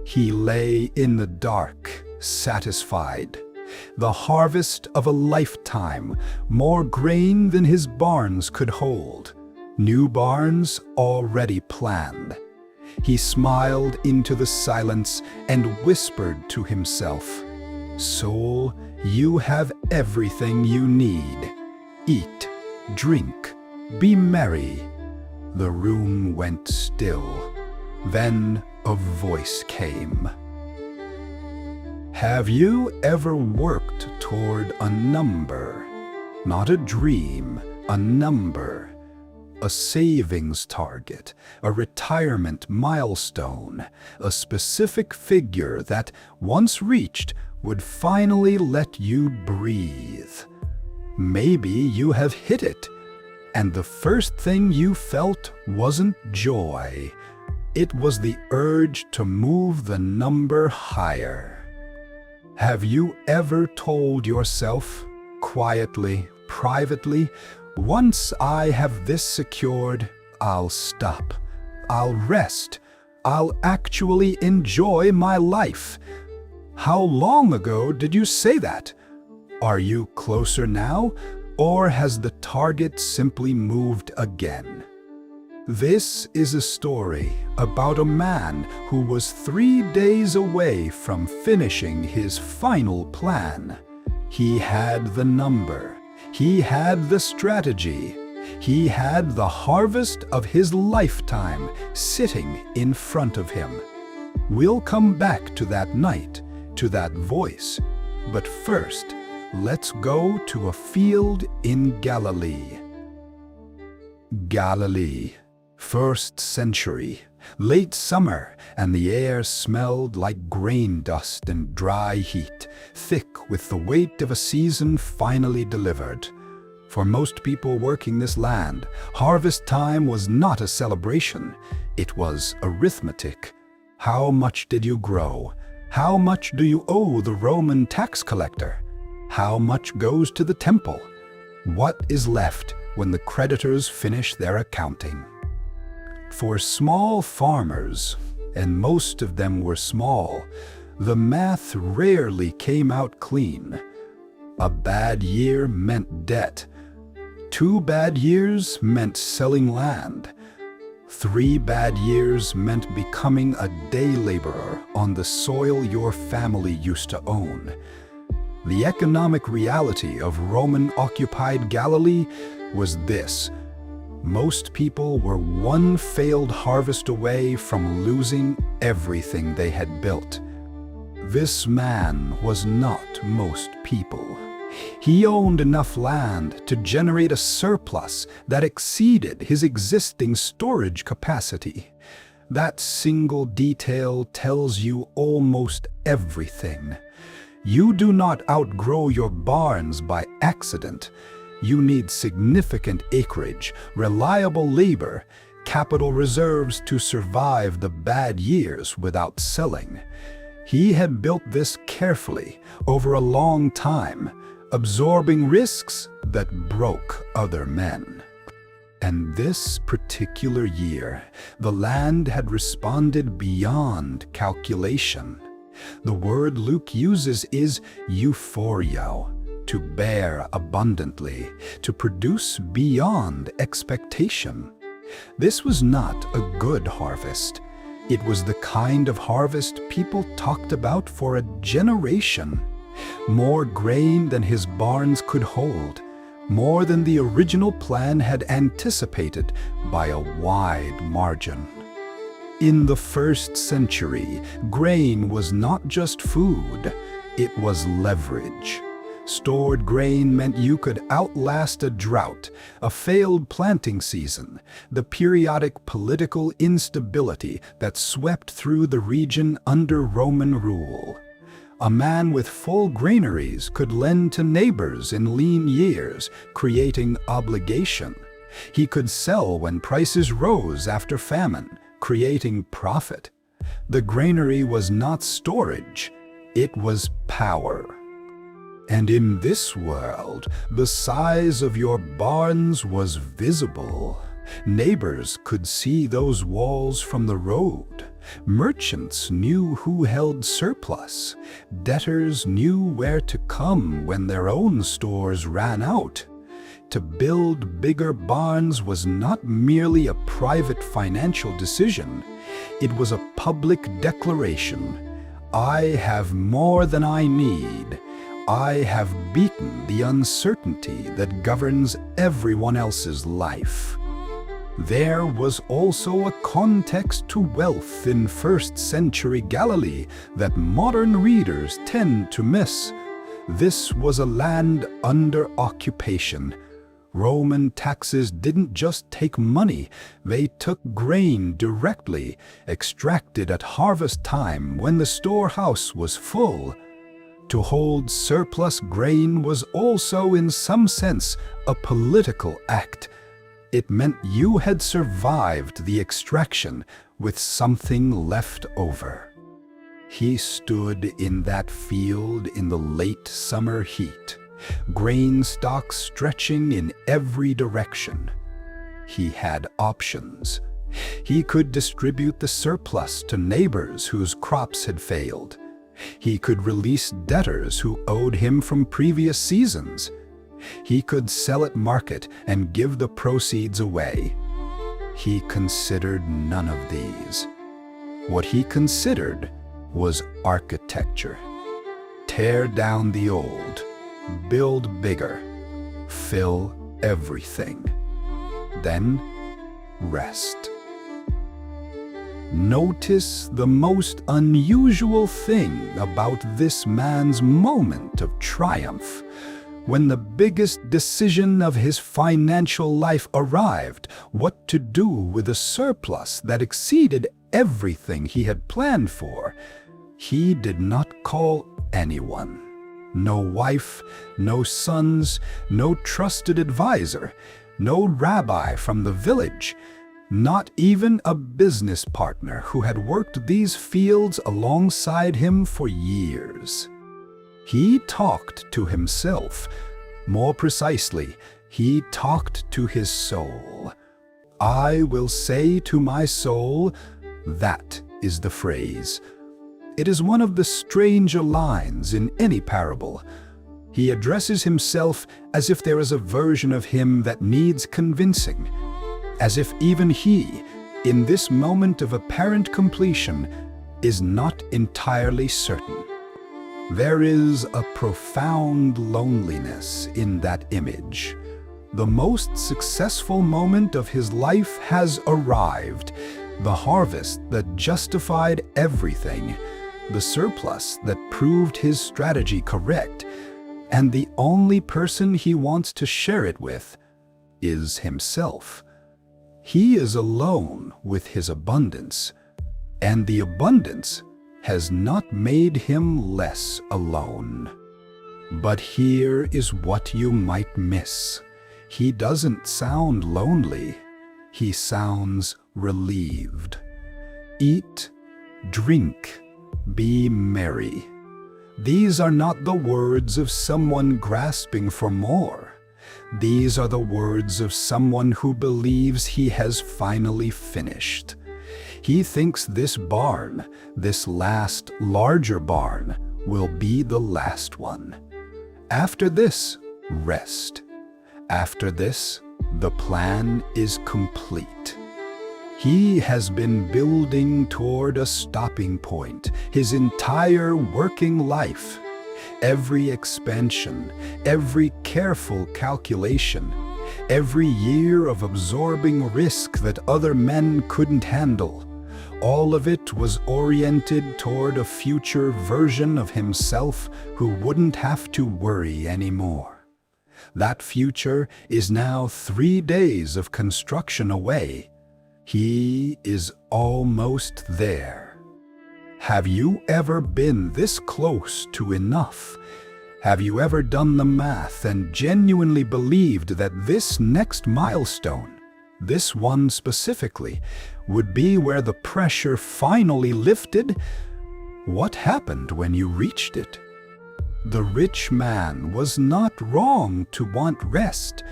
He lay in the dark, satisfied. The harvest of a lifetime, more grain than his barns could hold. New barns already planned. He smiled into the silence and whispered to himself, "Soul, you have everything you need. Eat, drink, be merry." The room went still. Then a voice came. Have you ever worked toward a number? Not a dream, a number. A savings target, a retirement milestone, a specific figure that, once reached, would finally let you breathe. Maybe you have hit it, and the first thing you felt wasn't joy. It was the urge to move the number higher. Have you ever told yourself, quietly, privately, "Once I have this secured, I'll stop, I'll rest, I'll actually enjoy my life"? How long ago did you say that? Are you closer now, or has the target simply moved again? This is a story about a man who was 3 days away from finishing his final plan. He had the number. He had the strategy. He had the harvest of his lifetime sitting in front of him. We'll come back to that night, to that voice. But first, let's go to a field in Galilee. Galilee, 1st century, late summer, and the air smelled like grain dust and dry heat, thick with the weight of a season finally delivered. For most people working this land, harvest time was not a celebration. It was arithmetic. How much did you grow? How much do you owe the Roman tax collector? How much goes to the temple? What is left when the creditors finish their accounting? For small farmers, and most of them were small, the math rarely came out clean. A bad year meant debt. 2 bad years meant selling land. 3 bad years meant becoming a day laborer on the soil your family used to own. The economic reality of Roman-occupied Galilee was this: most people were one failed harvest away from losing everything they had built. This man was not most people. He owned enough land to generate a surplus that exceeded his existing storage capacity. That single detail tells you almost everything. You do not outgrow your barns by accident. You need significant acreage, reliable labor, capital reserves to survive the bad years without selling. He had built this carefully over a long time, absorbing risks that broke other men. And this particular year, the land had responded beyond calculation. The word Luke uses is euphoria, to bear abundantly, to produce beyond expectation. This was not a good harvest. It was the kind of harvest people talked about for a generation. More grain than his barns could hold, more than the original plan had anticipated by a wide margin. In the 1st century, grain was not just food, it was leverage. Stored grain meant you could outlast a drought, a failed planting season, the periodic political instability that swept through the region under Roman rule. A man with full granaries could lend to neighbors in lean years, creating obligation. He could sell when prices rose after famine, creating profit. The granary was not storage, it was power. And in this world, the size of your barns was visible. Neighbors could see those walls from the road. Merchants knew who held surplus. Debtors knew where to come when their own stores ran out. To build bigger barns was not merely a private financial decision. It was a public declaration. I have more than I need. I have beaten the uncertainty that governs everyone else's life. There was also a context to wealth in first-century Galilee that modern readers tend to miss. This was a land under occupation. Roman taxes didn't just take money, they took grain directly, extracted at harvest time when the storehouse was full. To hold surplus grain was also, in some sense, a political act. It meant you had survived the extraction with something left over. He stood in that field in the late summer heat, grain stalks stretching in every direction. He had options. He could distribute the surplus to neighbors whose crops had failed. He could release debtors who owed him from previous seasons. He could sell at market and give the proceeds away. He considered none of these. What he considered was architecture. Tear down the old, build bigger, fill everything. Then rest. Notice the most unusual thing about this man's moment of triumph. When the biggest decision of his financial life arrived, what to do with a surplus that exceeded everything he had planned for, he did not call anyone. No wife, no sons, no trusted advisor, no rabbi from the village, not even a business partner who had worked these fields alongside him for years. He talked to himself. More precisely, he talked to his soul. I will say to my soul, that is the phrase. It is one of the stranger lines in any parable. He addresses himself as if there is a version of him that needs convincing, as if even he, in this moment of apparent completion, is not entirely certain. There is a profound loneliness in that image. The most successful moment of his life has arrived, the harvest that justified everything, the surplus that proved his strategy correct, and the only person he wants to share it with is himself. He is alone with his abundance, and the abundance has not made him less alone. But here is what you might miss. He doesn't sound lonely. He sounds relieved. Eat, drink, be merry. These are not the words of someone grasping for more. These are the words of someone who believes he has finally finished. He thinks this barn, this last larger barn, will be the last one. After this, rest. After this, the plan is complete. He has been building toward a stopping point his entire working life. Every expansion, every careful calculation, every year of absorbing risk that other men couldn't handle, all of it was oriented toward a future version of himself who wouldn't have to worry anymore. That future is now 3 days of construction away. He is almost there. Have you ever been this close to enough? Have you ever done the math and genuinely believed that this next milestone, this one specifically, would be where the pressure finally lifted? What happened when you reached it? The rich man was not wrong to want rest.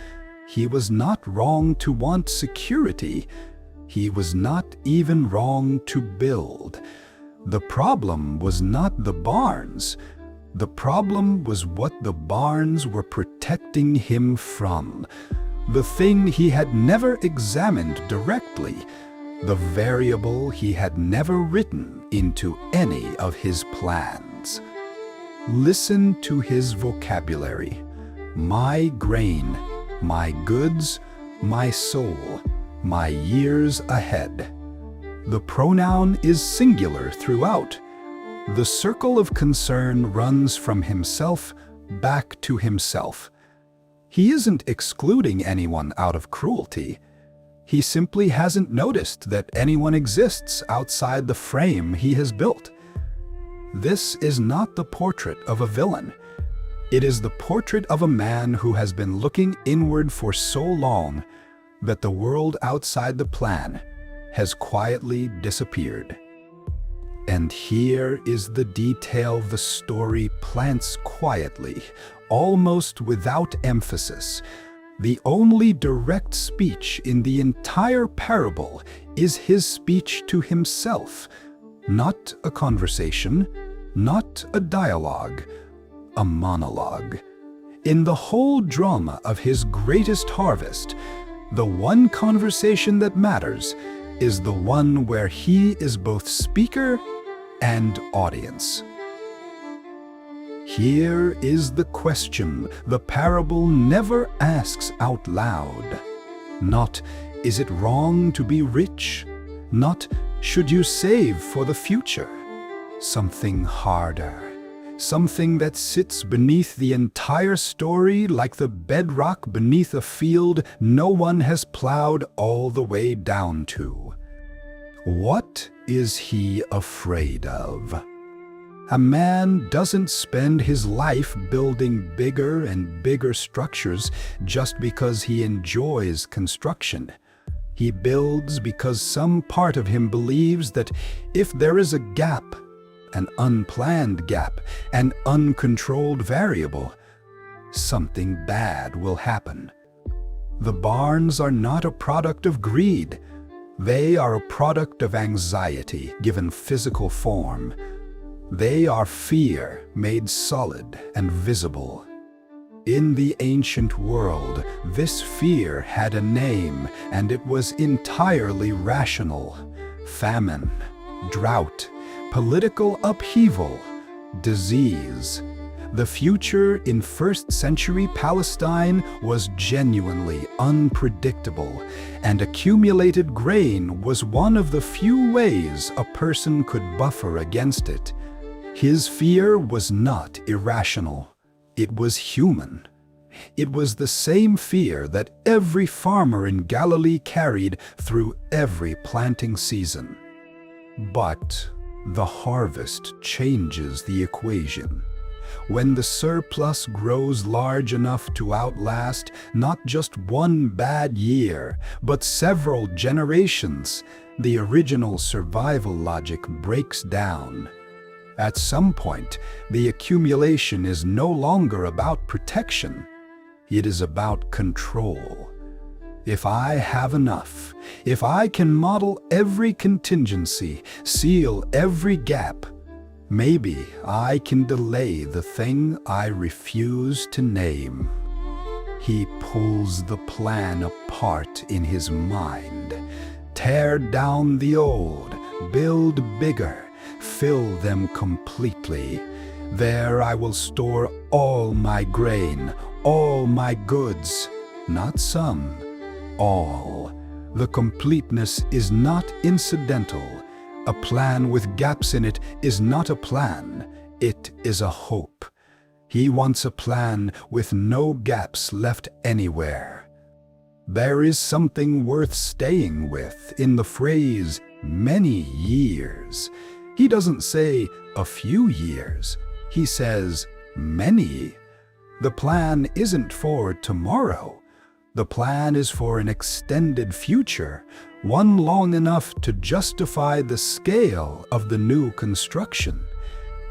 He was not wrong to want security. He was not even wrong to build. The problem was not the barns. The problem was what the barns were protecting him from. The thing he had never examined directly. The variable he had never written into any of his plans. Listen to his vocabulary. My grain, my goods, my soul, my years ahead. The pronoun is singular throughout. The circle of concern runs from himself back to himself. He isn't excluding anyone out of cruelty. He simply hasn't noticed that anyone exists outside the frame he has built. This is not the portrait of a villain. It is the portrait of a man who has been looking inward for so long that the world outside the plan has quietly disappeared. And here is the detail the story plants quietly, almost without emphasis. The only direct speech in the entire parable is his speech to himself, not a conversation, not a dialogue, a monologue. In the whole drama of his greatest harvest, the one conversation that matters is the one where he is both speaker and audience. Here is the question the parable never asks out loud. Not, is it wrong to be rich? Not, should you save for the future? Something harder. Something that sits beneath the entire story like the bedrock beneath a field no one has plowed all the way down to. What is he afraid of? A man doesn't spend his life building bigger and bigger structures just because he enjoys construction. He builds because some part of him believes that if there is a gap, an unplanned gap, an uncontrolled variable, something bad will happen. The barns are not a product of greed. They are a product of anxiety given physical form. They are fear made solid and visible. In the ancient world, this fear had a name, and it was entirely rational. Famine, drought, political upheaval, disease. The future in first-century Palestine was genuinely unpredictable, and accumulated grain was one of the few ways a person could buffer against it. His fear was not irrational. It was human. It was the same fear that every farmer in Galilee carried through every planting season. But the harvest changes the equation. When the surplus grows large enough to outlast not just one bad year, but several generations, the original survival logic breaks down. At some point, the accumulation is no longer about protection. It is about control. If I have enough, if I can model every contingency, seal every gap, maybe I can delay the thing I refuse to name. He pulls the plan apart in his mind. Tear down the old, build bigger. Fill them completely. There I will store all my grain, all my goods, not some, all. The completeness is not incidental. A plan with gaps in it is not a plan, it is a hope. He wants a plan with no gaps left anywhere. There is something worth staying with in the phrase, many years. He doesn't say a few years, he says many. The plan isn't for tomorrow. The plan is for an extended future, one long enough to justify the scale of the new construction.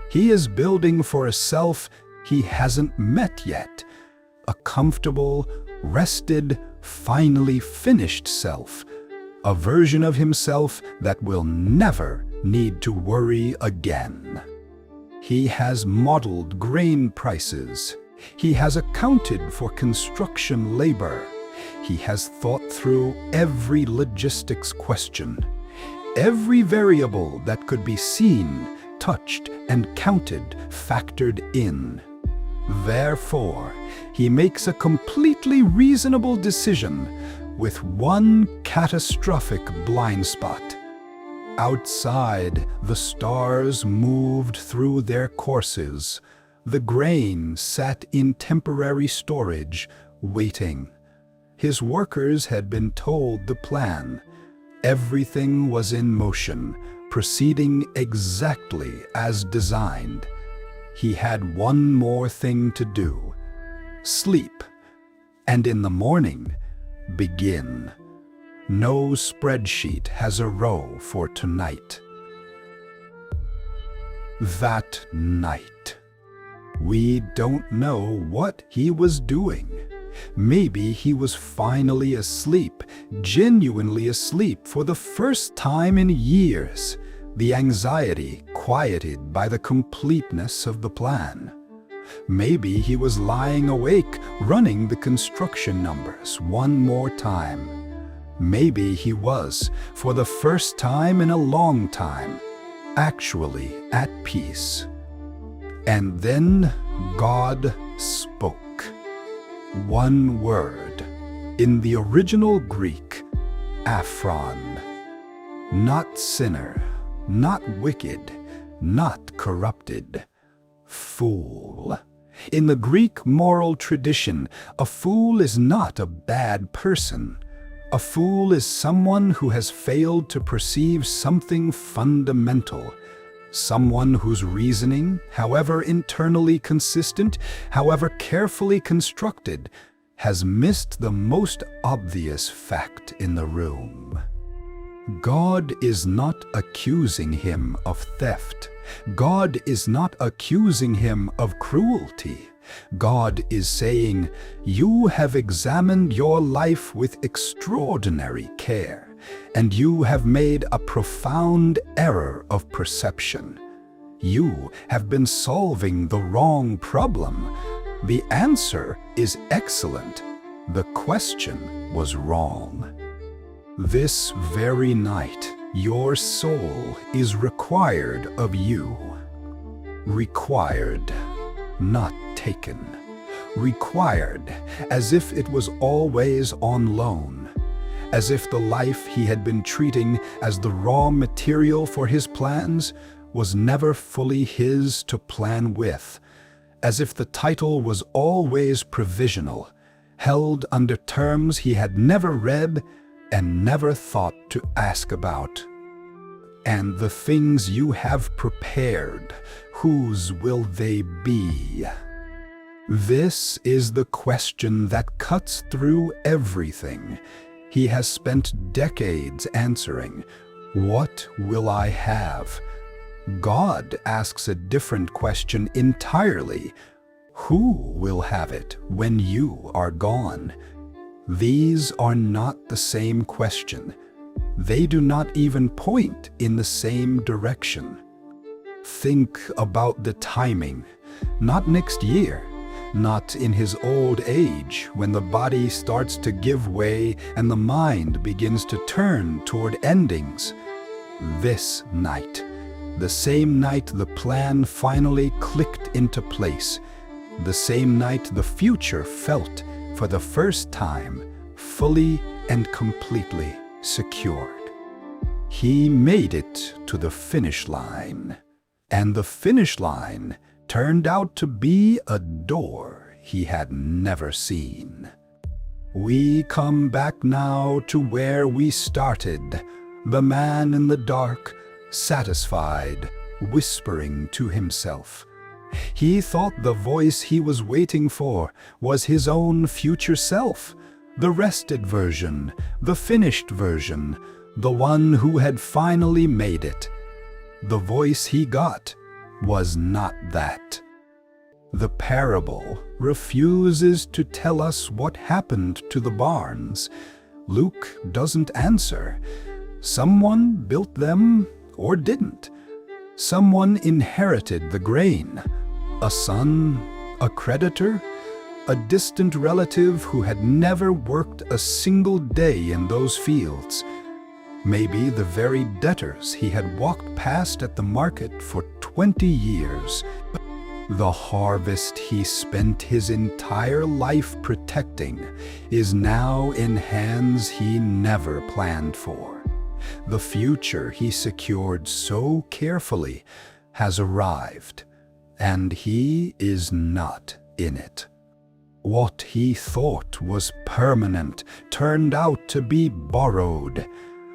He is building for a self he hasn't met yet, a comfortable, rested, finally finished self, a version of himself that will never need to worry again. He has modeled grain prices. He has accounted for construction labor. He has thought through every logistics question, every variable that could be seen, touched, and counted factored in. Therefore, he makes a completely reasonable decision with one catastrophic blind spot. Outside, the stars moved through their courses. The grain sat in temporary storage, waiting. His workers had been told the plan. Everything was in motion, proceeding exactly as designed. He had one more thing to do: sleep, and in the morning, begin. No spreadsheet has a row for tonight. That night, we don't know what he was doing. Maybe he was finally asleep, genuinely asleep for the first time in years, the anxiety quieted by the completeness of the plan. Maybe he was lying awake, running the construction numbers one more time. Maybe he was, for the first time in a long time, actually at peace. And then God spoke. One word, in the original Greek, aphron. Not sinner, not wicked, not corrupted. Fool. In the Greek moral tradition, a fool is not a bad person. A fool is someone who has failed to perceive something fundamental. Someone whose reasoning, however internally consistent, however carefully constructed, has missed the most obvious fact in the room. God is not accusing him of theft. God is not accusing him of cruelty. God is saying, you have examined your life with extraordinary care, and you have made a profound error of perception. You have been solving the wrong problem. The answer is excellent. The question was wrong. This very night, your soul is required of you. Required, not taken. Required, as if it was always on loan. As if the life he had been treating as the raw material for his plans was never fully his to plan with. As if the title was always provisional, held under terms he had never read and never thought to ask about. And the things you have prepared, whose will they be? This is the question that cuts through everything he has spent decades answering. What will I have? God asks a different question entirely. Who will have it when you are gone? These are not the same question. They do not even point in the same direction. Think about the timing. Not next year, not in his old age when the body starts to give way and the mind begins to turn toward endings. This night, the same night the plan finally clicked into place, the same night the future felt, for the first time, fully and completely secured. He made it to the finish line, and the finish line turned out to be a door he had never seen. We come back now to where we started, the man in the dark, satisfied, whispering to himself. He thought the voice he was waiting for was his own future self, the rested version, the finished version, the one who had finally made it. The voice he got was not that. The parable refuses to tell us what happened to the barns. Luke doesn't answer. Someone built them or didn't. Someone inherited the grain. A son, a creditor, a distant relative who had never worked a single day in those fields. Maybe the very debtors he had walked past at the market for 20 years. The harvest he spent his entire life protecting is now in hands he never planned for. The future he secured so carefully has arrived, and he is not in it. What he thought was permanent turned out to be borrowed.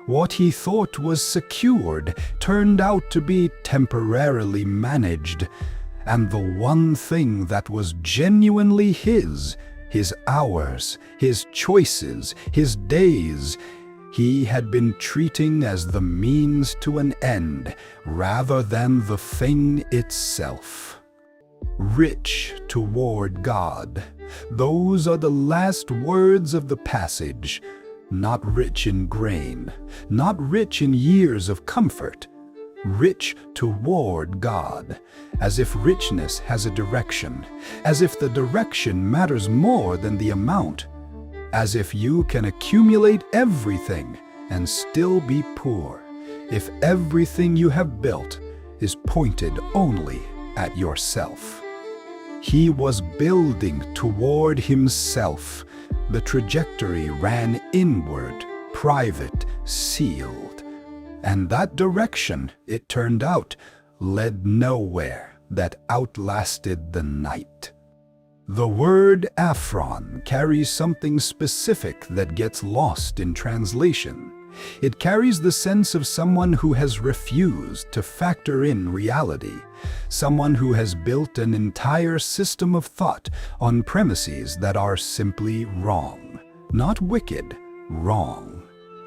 What he thought was secured turned out to be temporarily managed. And the one thing that was genuinely his hours, his choices, his days, he had been treating as the means to an end rather than the thing itself. Rich toward God. Those are the last words of the passage. Not rich in grain, not rich in years of comfort. Rich toward God, as if richness has a direction, as if the direction matters more than the amount, as if you can accumulate everything and still be poor, if everything you have built is pointed only at yourself. He was building toward himself. The trajectory ran inward, private, sealed. And that direction, it turned out, led nowhere that outlasted the night. The word aphron carries something specific that gets lost in translation. It carries the sense of someone who has refused to factor in reality, someone who has built an entire system of thought on premises that are simply wrong. Not wicked, wrong.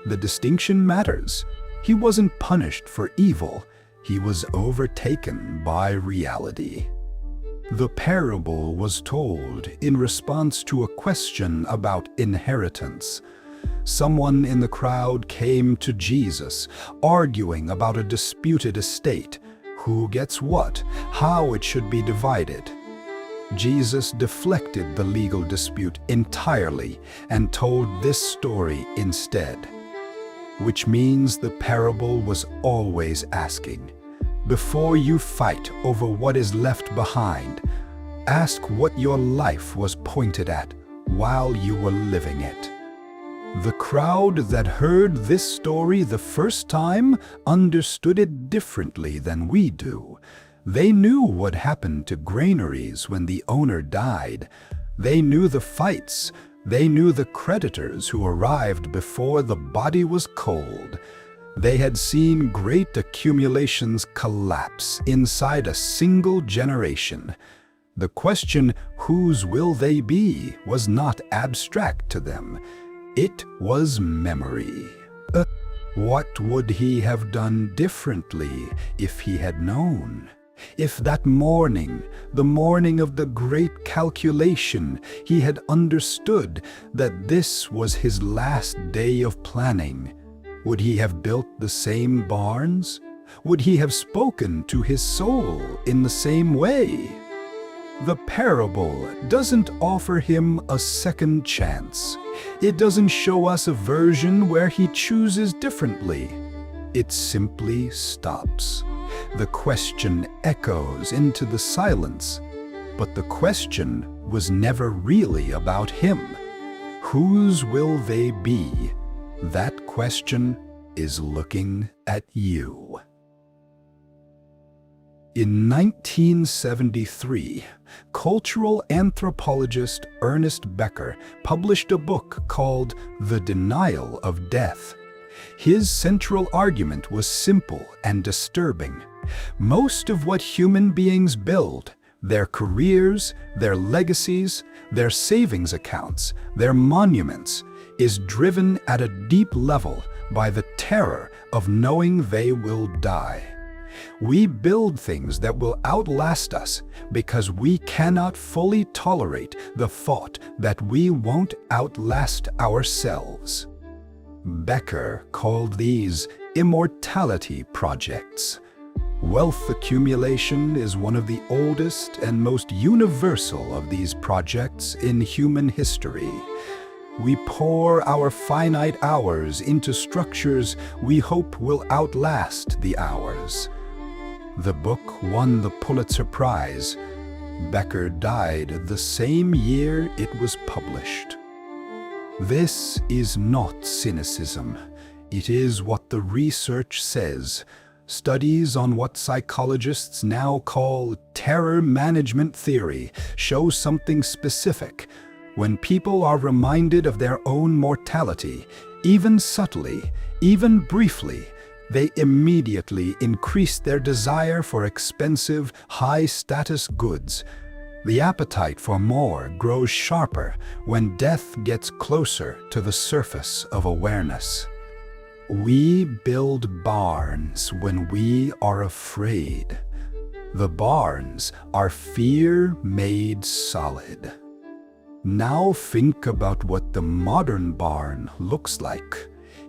The distinction matters. He wasn't punished for evil. He was overtaken by reality. The parable was told in response to a question about inheritance. Someone in the crowd came to Jesus, arguing about a disputed estate, who gets what, how it should be divided. Jesus deflected the legal dispute entirely and told this story instead. Which means the parable was always asking, before you fight over what is left behind, ask what your life was pointed at while you were living it. The crowd that heard this story the first time understood it differently than we do. They knew what happened to granaries when the owner died. They knew the fights. They knew the creditors who arrived before the body was cold. They had seen great accumulations collapse inside a single generation. The question, whose will they be, was not abstract to them. It was memory. What would he have done differently if he had known? If that morning, the morning of the great calculation, he had understood that this was his last day of planning, would he have built the same barns? Would he have spoken to his soul in the same way? The parable doesn't offer him a second chance. It doesn't show us a version where he chooses differently. It simply stops. The question echoes into the silence, but the question was never really about him. Whose will they be? That question is looking at you. In 1973, cultural anthropologist Ernest Becker published a book called The Denial of Death. His central argument was simple and disturbing. Most of what human beings build, their careers, their legacies, their savings accounts, their monuments, is driven at a deep level by the terror of knowing they will die. We build things that will outlast us because we cannot fully tolerate the thought that we won't outlast ourselves. Becker called these immortality projects. Wealth accumulation is one of the oldest and most universal of these projects in human history. We pour our finite hours into structures we hope will outlast the hours. The book won the Pulitzer Prize. Becker died the same year it was published. This is not cynicism. It is what the research says. Studies on what psychologists now call terror management theory show something specific. When people are reminded of their own mortality, even subtly, even briefly, they immediately increase their desire for expensive, high-status goods. The appetite for more grows sharper when death gets closer to the surface of awareness. We build barns when we are afraid. The barns are fear made solid. Now think about what the modern barn looks like.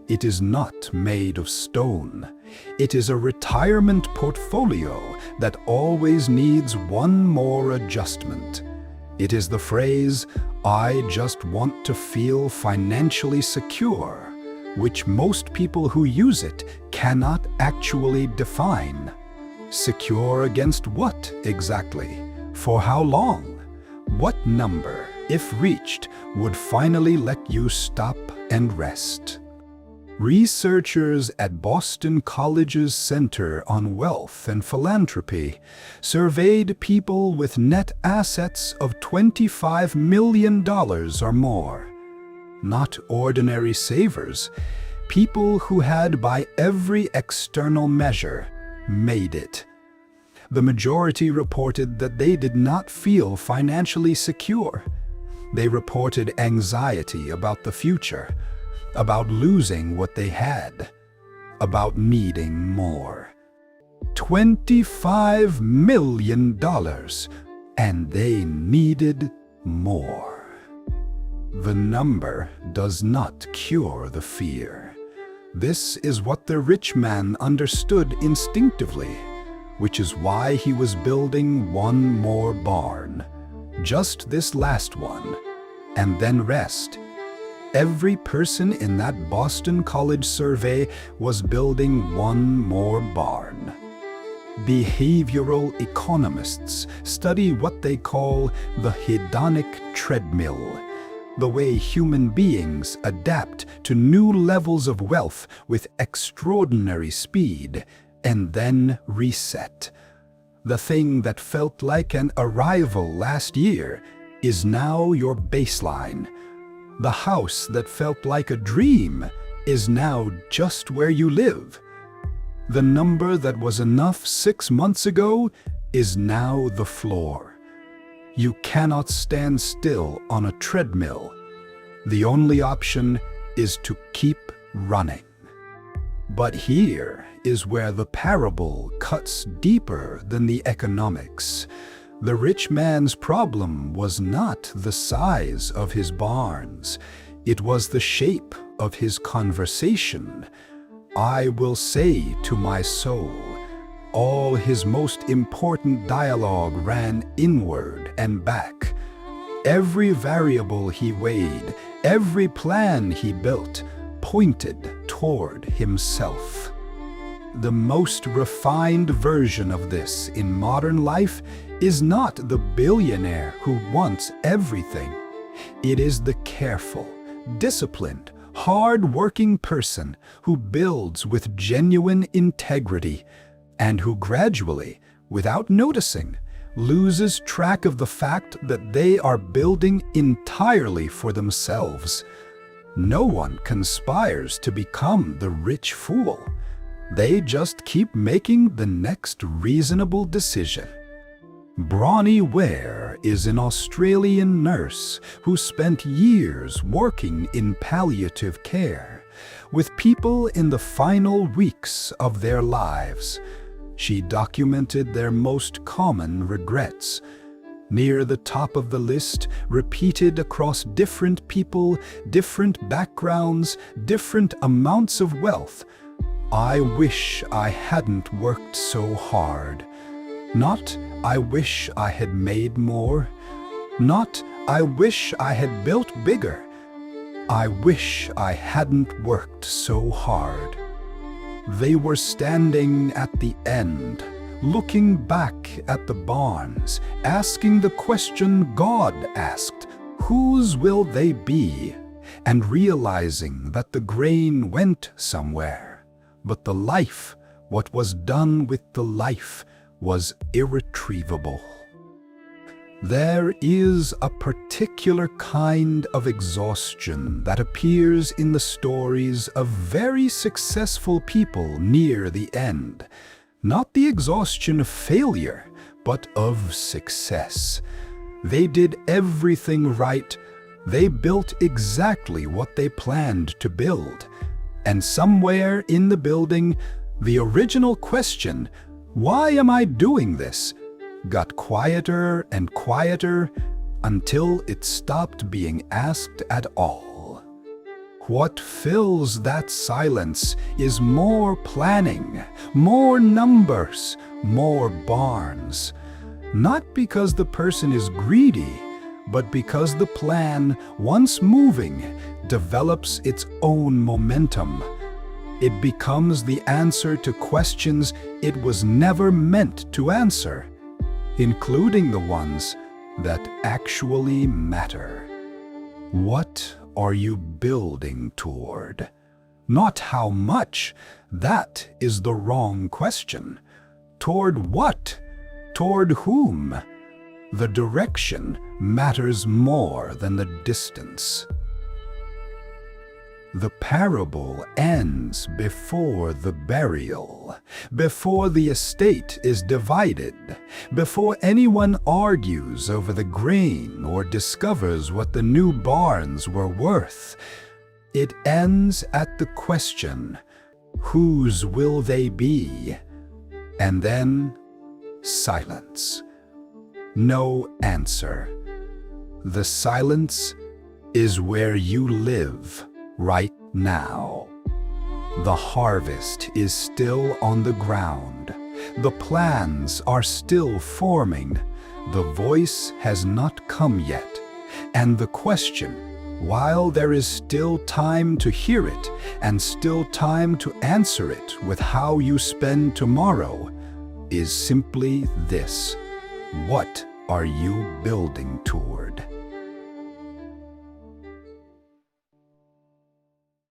It is not made of stone. It is a retirement portfolio that always needs one more adjustment. It is the phrase, "I just want to feel financially secure," which most people who use it cannot actually define. Secure against what exactly? For how long? What number, if reached, would finally let you stop and rest? Researchers at Boston College's Center on Wealth and Philanthropy surveyed people with net assets of $25 million or more. Not ordinary savers, people who had, by every external measure, made it. The majority reported that they did not feel financially secure. They reported anxiety about the future, about losing what they had, about needing more. $25 million, and they needed more. The number does not cure the fear. This is what the rich man understood instinctively, which is why he was building one more barn, just this last one, and then rest. Every person in that Boston College survey was building one more barn. Behavioral economists study what they call the hedonic treadmill, the way human beings adapt to new levels of wealth with extraordinary speed and then reset. The thing that felt like an arrival last year is now your baseline. The house that felt like a dream is now just where you live. The number that was enough 6 months ago is now the floor. You cannot stand still on a treadmill. The only option is to keep running. But here is where the parable cuts deeper than the economics. The rich man's problem was not the size of his barns. It was the shape of his conversation. I will say to my soul. All his most important dialogue ran inward and back. Every variable he weighed, every plan he built, pointed toward himself. The most refined version of this in modern life is not the billionaire who wants everything. It is the careful, disciplined, hard-working person who builds with genuine integrity, and who gradually, without noticing, loses track of the fact that they are building entirely for themselves. No one conspires to become the rich fool. They just keep making the next reasonable decision. Bronnie Ware is an Australian nurse who spent years working in palliative care with people in the final weeks of their lives. She documented their most common regrets. near the top of the list, repeated across different people, different backgrounds, different amounts of wealth. I wish I hadn't worked so hard. Not, I wish I had made more. Not, I wish I had built bigger. I wish I hadn't worked so hard. They were standing at the end, looking back at the barns, asking the question God asked, whose will they be? And realizing that the grain went somewhere, but the life, what was done with the life, was irretrievable. There is a particular kind of exhaustion that appears in the stories of very successful people near the end. Not the exhaustion of failure, but of success. They did everything right. They built exactly what they planned to build. And somewhere in the building, the original question, "Why am I doing this?" got quieter and quieter until it stopped being asked at all. What fills that silence is more planning, more numbers, more barns. Not because the person is greedy, but because the plan, once moving, develops its own momentum. It becomes the answer to questions it was never meant to answer, including the ones that actually matter. What are you building toward? Not how much. That is the wrong question. Toward what? Toward whom? The direction matters more than the distance. The parable ends before the burial, before the estate is divided, before anyone argues over the grain or discovers what the new barns were worth. It ends at the question, whose will they be? And then silence. No answer. The silence is where you live right now. The harvest is still on the ground. The plans are still forming. The voice has not come yet. And the question, while there is still time to hear it and still time to answer it with how you spend tomorrow, is simply this: what are you building toward?